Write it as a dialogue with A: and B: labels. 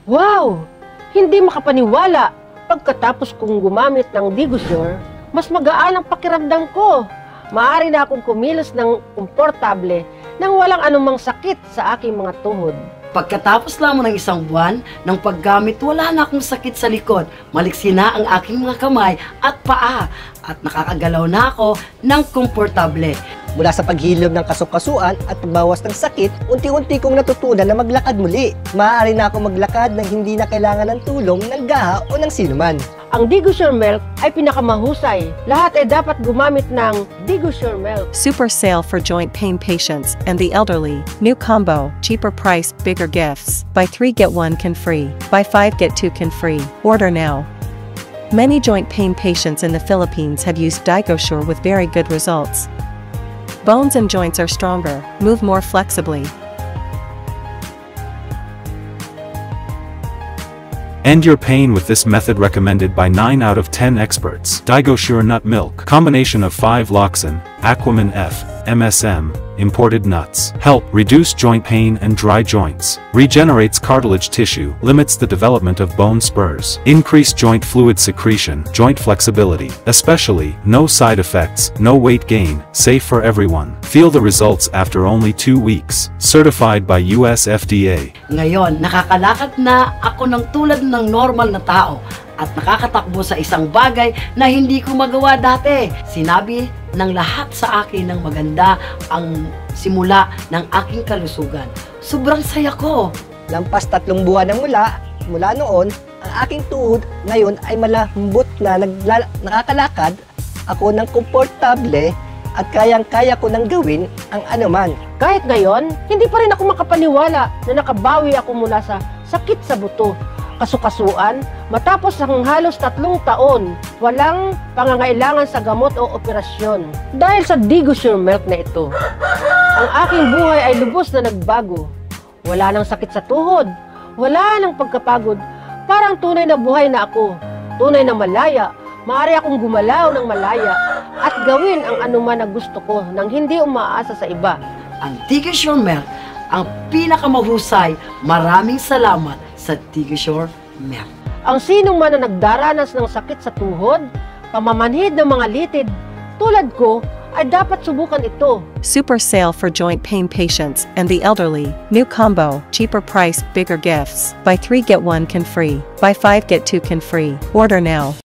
A: Wow! Hindi makapaniwala. Pagkatapos kong gumamit ng Digosure, mas magaan ang pakiramdam ko. Maaari na akong kumilos ng komportable nang walang anumang sakit sa aking mga tuhod.
B: Pagkatapos lamang ng isang buwan ng paggamit, wala na akong sakit sa likod. Maliksi na ang aking mga kamay at paa at nakakagalaw na ako ng komportable.
C: Mula sa paghilom ng kasukasuan at pagbawas ng sakit, unti-unti kong natutunan na maglakad muli. Maaari na ako maglakad nang hindi na kailangan ng tulong ng gaha o ng sinuman.
A: Ang Digosure Milk ay pinakamahusay. Lahat ay dapat gumamit ng Digosure Milk.
D: Super sale for joint pain patients and the elderly. New combo, cheaper price, bigger gifts. Buy 3 get 1 can free. Buy 5 get 2 can free. Order now. Many joint pain patients in the Philippines have used Digosure with very good results. Bones and joints are stronger, move more flexibly.
E: End your pain with this method recommended by 9 out of 10 experts. Digosure Nut Milk. Combination of 5-Loxin, Aquamin F, MSM, imported nuts. Help reduce joint pain and dry joints. Regenerates cartilage tissue. Limits the development of bone spurs. Increase joint fluid secretion. Joint flexibility. Especially, no side effects, no weight gain. Safe for everyone. Feel the results after only 2 weeks. Certified by US FDA.
B: Ngayon, nakakalakad na ako ng tulad ng normal na tao at nakakatakbo sa isang bagay na hindi ko magawa dati. Sinabi ng lahat sa akin ng maganda ang simula ng aking kalusugan. Sobrang saya ko.
C: Lampas 3 buwan ng mula noon, ang aking tuhod ngayon ay malambot na nakakalakad ako ng komportable at kayang-kaya ko nang gawin ang anuman.
A: Kahit ngayon, hindi pa rin ako makapaniwala na nakabawi ako mula sa sakit sa buto, kasukasuan, matapos ang halos 3 taon, walang pangangailangan sa gamot o operasyon. Dahil sa Digosure Milk na ito, ang aking buhay ay lubos na nagbago. Wala nang sakit sa tuhod, wala nang pagkapagod, parang tunay na buhay na ako, tunay na malaya. Maaari akong gumalaw ng malaya at gawin ang anuman na gusto ko nang hindi umaasa sa iba.
B: Ang Digosure Milk, ang pinakamahusay. Maraming salamat sa Digosure Milk.
A: Ang sinong man na nagdaranas ng sakit sa tuhod, pamamanhid ng mga litid, tulad ko, ay dapat subukan ito.
D: Super sale for joint pain patients and the elderly. New combo, cheaper price, bigger gifts. Buy 3 get 1 can free. Buy 5 get 2 can free. Order now.